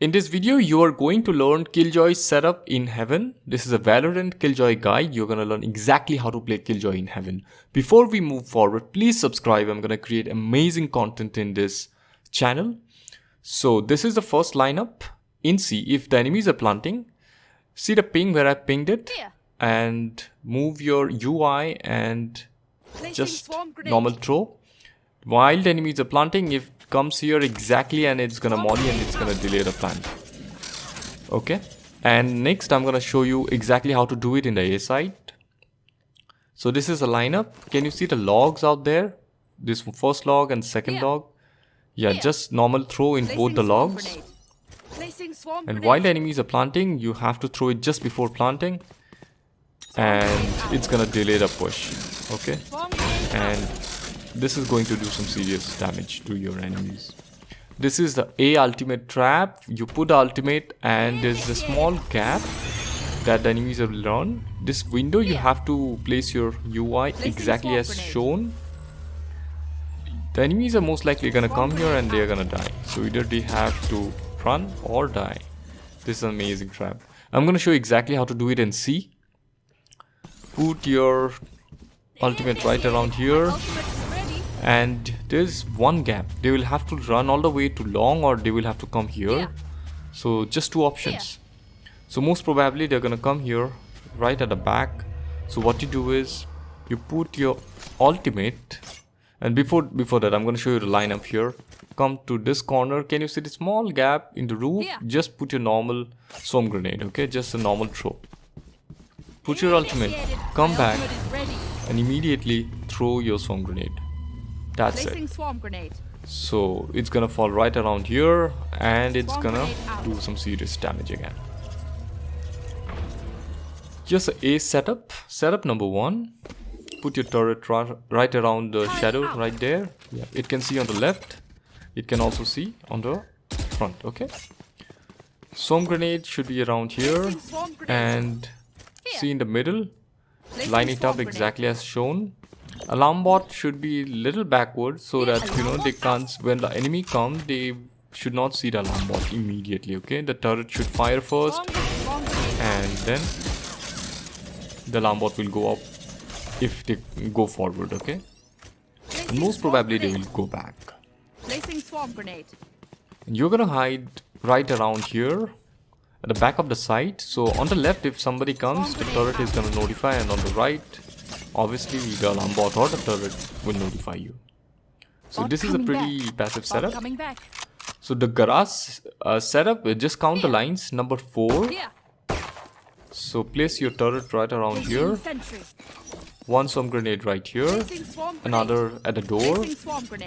In this video, you are going to learn Killjoy setup in Heaven. This is a Valorant Killjoy guide. You're going to learn exactly how to play Killjoy in Heaven. Before we move forward, please subscribe. I'm going to create amazing content in this channel. So this is the first lineup in C. If the enemies are planting, see the ping where I pinged it, and move your UI and just normal throw. While the enemies are planting, if it comes here exactly and it's gonna molly and it's gonna delay the plant. Okay, and next I'm gonna show you exactly how to do it in the A side. So this is a lineup. Can you see the logs out there? This first log and second log. Yeah, just normal throw in both the logs. And while the enemies are planting, you have to throw it just before planting, and it's gonna delay the push. Okay, and this is going to do some serious damage to your enemies. This is the A ultimate trap. You put the ultimate and there's a small gap that the enemies will run. This window you have to place your UI exactly as shown. The enemies are most likely gonna come here and they're gonna die. So either they have to run or die. This is an amazing trap. I'm gonna show you exactly how to do it in C. Put your ultimate right around here. And there's one gap. They will have to run all the way to long, or they will have to come here. So just two options. So most probably they're gonna come here right at the back. So what you do is you put your ultimate, and before that I'm gonna show you the lineup here. Come to this corner. Can you see the small gap in the roof? Just put your normal swarm grenade. Okay, just a normal throw. Put your ultimate, come back, and immediately throw your swarm grenade. That's it. So it's gonna fall right around here and it's gonna do some serious damage again. Just a setup. Setup number one. Put your turret right around the shadow right there. Yeah, it can see on the left. It can also see on the front. Okay. Swarm grenade should be around here and see in the middle. Line it up exactly as shown. Alarm bot should be a little backward so that they can't, when the enemy comes, they should not see the alarm bot immediately. Okay, the turret should fire first and then the alarm bot will go up if they go forward. Okay, and most probably they will go back. And you're gonna hide right around here at the back of the site. So on the left, if somebody comes, the turret is gonna notify, and on the right, obviously the alarm bot or the turret will notify you. So this is a pretty passive setup. So the garage setup, just count the lines. Number 4. So place your turret right around here. One swarm grenade right here. Another at the door.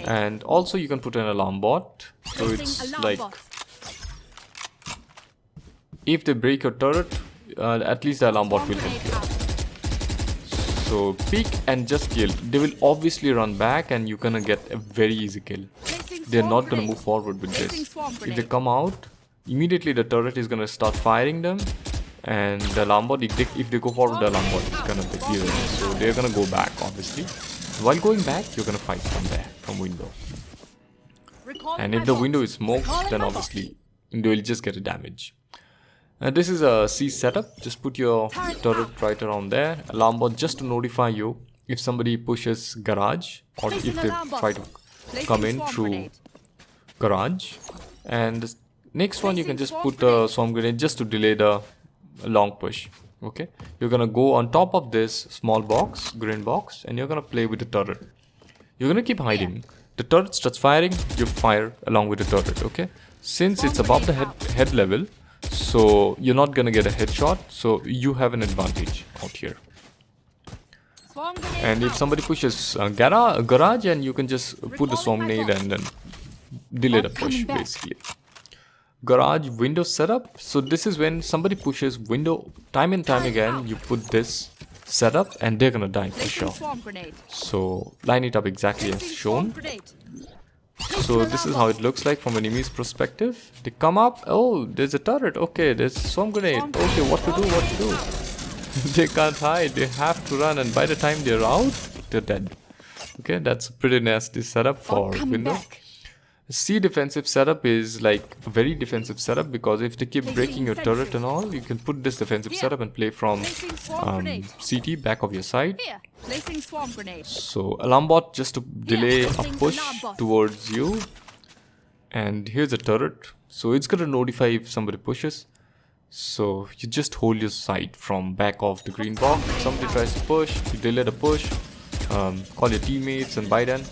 And also you can put an alarm bot. So it's like, if they break your turret, at least the alarm bot will help you out. So peek and just kill. They will obviously run back and you're gonna get a very easy kill. They're not gonna move forward with this. If they come out, immediately the turret is gonna start firing them, and the alarm bot, if they go forward, the alarm bot is gonna be here. So they're gonna go back obviously. While going back, you're gonna fight from there, from window. And if the window is smoked, then obviously they will just get a damage. This is a C setup. Just put your turret right around there. Alarm bot just to notify you if somebody pushes garage, or if they try to come in through garage. And the next one, you can just put the swarm grenade just to delay the long push. Okay, you're gonna go on top of this small box, green box, and you're gonna play with the turret. You're gonna keep hiding. The turret starts firing, you fire along with the turret. Okay, since it's above the head level, so you're not gonna get a headshot, so you have an advantage out here. And if somebody pushes garage, and you can just put the swarm grenade and then delay the push basically. Garage window setup. So this is when somebody pushes window time and time again, you put this setup and they're gonna die for sure. So line it up exactly as shown. So this is how it looks like from an enemy's perspective. They come up. Oh, there's a turret. Okay, there's a swarm grenade. Okay, what to do? They can't hide. They have to run, and by the time they're out, they're dead. Okay, that's a pretty nasty setup for window. C defensive setup is like a very defensive setup because if they keep breaking your turret and all, you can put this defensive setup and play from CT, back of your side. Here, placing swarm grenade. So alarm bot just to delay a placing push alarm bot. towards you. And here's a turret. So it's gonna notify if somebody pushes. So you just hold your sight from back of the green box. If somebody tries to push, you delay the push. Call your teammates and by then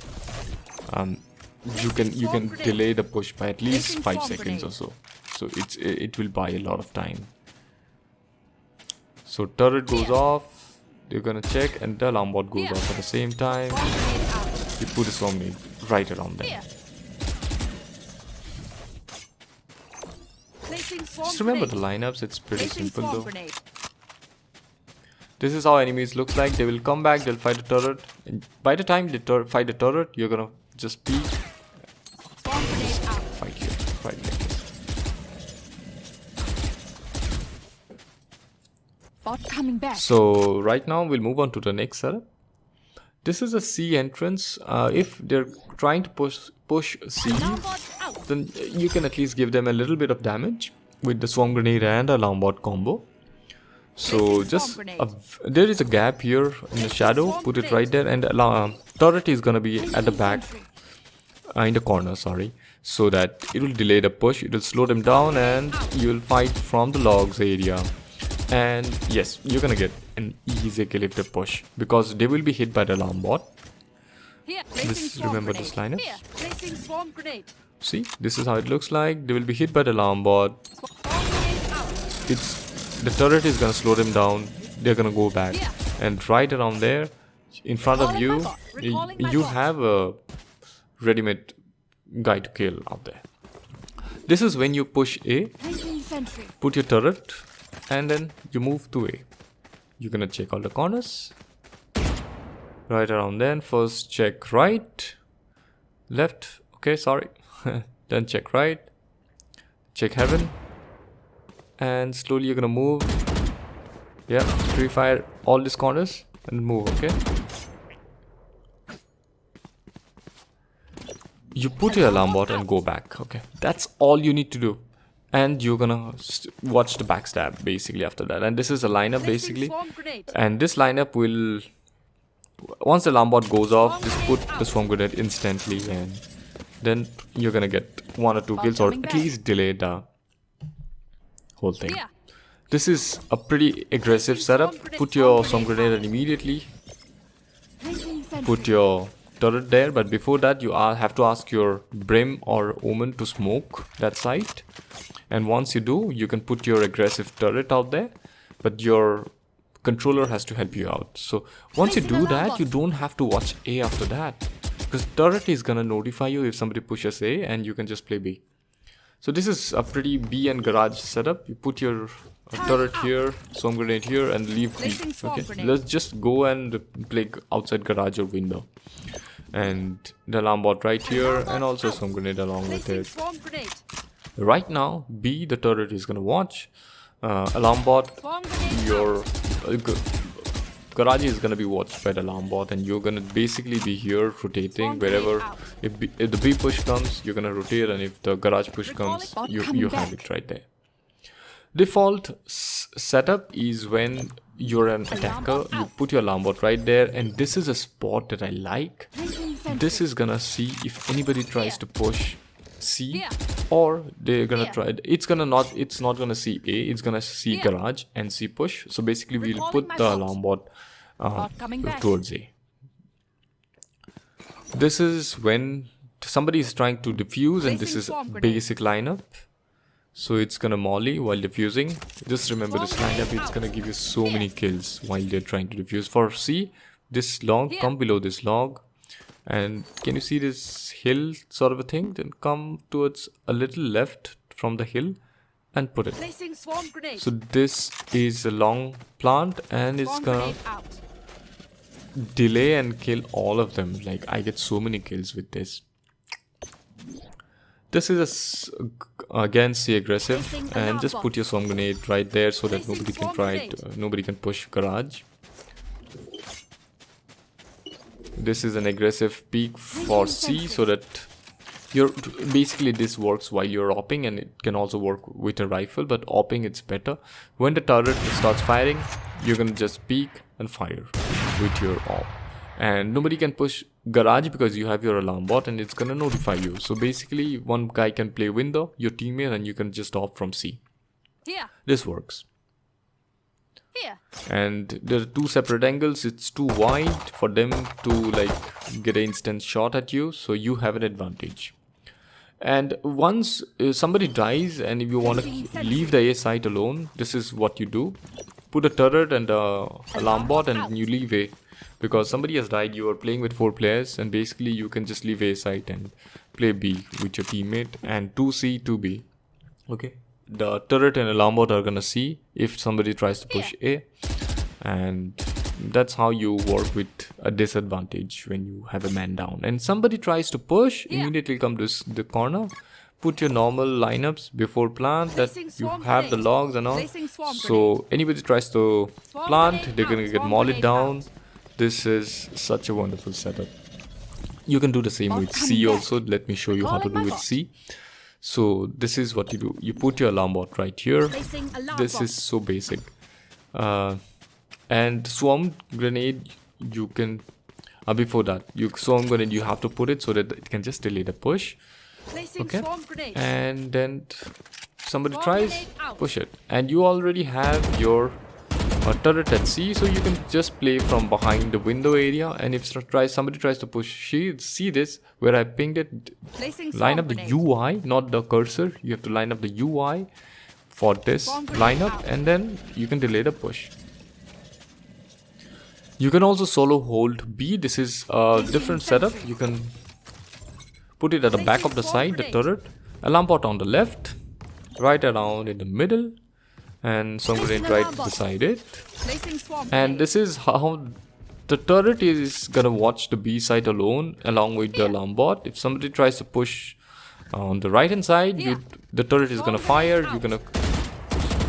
you can delay the push by at least 5 seconds or so. So it will buy a lot of time. So turret goes off. You're gonna check and the alarm bot goes off at the same time. Swarm grenade out. You put a swarm grenade right around there. Here. Placing swarm Just remember grenade. the lineups. It's pretty Placing simple swarm though. grenade. This is how enemies looks like. They will come back, they'll fight the turret. And by the time they fight the turret, you're gonna just peek, Swarm grenade out. fight here, fight like this. Bot coming back. So right now we'll move on to the next setup. This is a C entrance. If they're trying to push C, Alarm bot out. then you can at least give them a little bit of damage with the swarm grenade and alarm bot combo. So Placing just swarm there is a gap here in the shadow. Put it right there, and turret is gonna be at the back, in the corner. Sorry, so that it will delay the push. It will slow them down, and you will fight from the logs area. And yes, you're gonna get an easy kill if they push because they will be hit by the alarm bot. Here, placing swarm remember grenade. this lineup? Here, placing swarm grenade. See, this is how it looks like. They will be hit by the alarm bot. Swarm grenade out. It's the turret is gonna slow them down. They're gonna go back, and right around there, in front of you, Recalling my you bot. have a ready-made guy to kill out there. This is when you push A, Placing sentry. put your turret, and then you move to A. You're gonna check all the corners. Right around then, first check right, left. Okay, sorry. Then check right, check heaven. And slowly you're gonna move. Yeah, pre-fire all these corners and move, okay? You put your alarm bot and go back, okay? That's all you need to do. And you're gonna watch the backstab basically after that. And this is a lineup Placing basically. swarm grenade. And this lineup will, once the alarm bot goes off, just put the swarm grenade instantly and then you're gonna get 1 or 2 kills or coming at back. least delay the whole thing. Here, This is a pretty aggressive setup. Put your swarm grenade and immediately placing sentry. put your turret there. But before that, you have to ask your Brim or Omen to smoke that site. And once you do, you can put your aggressive turret out there. But your controller has to help you out. So once you do that, you don't have to watch A after that. Because turret is gonna notify you if somebody pushes A and you can just play B. So this is a pretty B and garage setup. You put your turret here, swarm grenade here, and leave B. Placing swarm Okay, grenade. let's just go and play outside garage or window. And the alarm bot right here, and also swarm grenade along with Placing it. swarm grenade. Right now, B, the turret is gonna watch. Alarm bot, Swarm grenade. your garage is gonna be watched by the alarm bot, and you're gonna basically be here rotating Swarm grenade wherever. out. If the B push comes, you're gonna rotate, and if the garage push comes, Bot you coming have back. it right there. Default setup is when you're an attacker, bot you out. put your alarm bot right there, and this is a spot that I like. Placing sentry. This is gonna see if anybody tries Here. to push C, Here. or they're gonna Here. try. It's not gonna see A. It's gonna see Here. garage and see push. So basically, we'll Recalling put my the bot. alarm bot Bot coming back. towards A. This is when somebody is trying to defuse, and this Placing is swarm grenade. basic lineup. So it's gonna molly while defusing. Just remember this Swarm lineup. grenade It's out. gonna give you so many kills while they're trying to defuse. For C, this log, Here. come below this log. And can you see this hill sort of a thing? Then come towards a little left from the hill and put it. Placing swarm grenade. So this is a long plant and it's Swarm gonna grenade out. delay and kill all of them. Like I get so many kills with this. This is again C aggressive, Placing and alarm just bot. put your swarm grenade right there so that Placing nobody can swarm try grenade. it. Nobody can push garage. This is an aggressive peak for C so that you're basically this works while you're opping, and it can also work with a rifle, but opping it's better. When the turret starts firing, you're gonna just peek and fire with your op. And nobody can push garage because you have your alarm bot and it's gonna notify you. So basically one guy can play window, your teammate, and you can just opt from C. Here. This works. Here. And there are two separate angles. It's too wide for them to like get an instant shot at you, so you have an advantage. And once somebody dies and if you want to leave the A site alone, this is what you do. Put a turret and a alarm bot and you leave A. Because somebody has died, you are playing with 4 players, and basically you can just leave A site and play B with your teammate, and 2C, 2B. Okay. The turret and alarm bot are gonna see if somebody tries to push A, and that's how you work with a disadvantage when you have a man down. And somebody tries to push, immediately come to the corner, put your normal lineups before plant that you have the logs and all. So anybody tries to plant, they're gonna get modded down. This is such a wonderful setup. You can do the same with C also. Let me show you how to do with C. So this is what you do. You put your alarm bot right here. This is so basic. And swarm grenade, you can before that, swarm grenade you have to put it so that it can just delay the push. Okay, and then somebody tries, push it, and you already have your turret at C, so you can just play from behind the window area. And if somebody tries to push C, see this where I pinged it, line up the UI, not the cursor. You have to line up the UI for this lineup, and then you can delay the push. You can also solo hold B. This is a different setup. You can put it at the back of the side, the turret, alarm bot on the left, right around in the middle, and some grenade right beside it. And this is how the turret is gonna watch the B side alone along with the alarm bot. If somebody tries to push on the right hand side, the turret is gonna fire, you're gonna,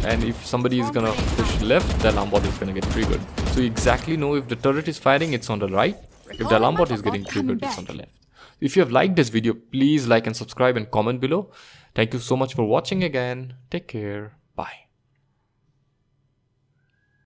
and if somebody is gonna push left, the alarm bot is gonna get triggered. So you exactly know if the turret is firing, it's on the right. If the alarm bot is getting triggered, it's on the left. If you have liked this video, please like and subscribe and comment below. Thank you so much for watching again. Take care. Bye.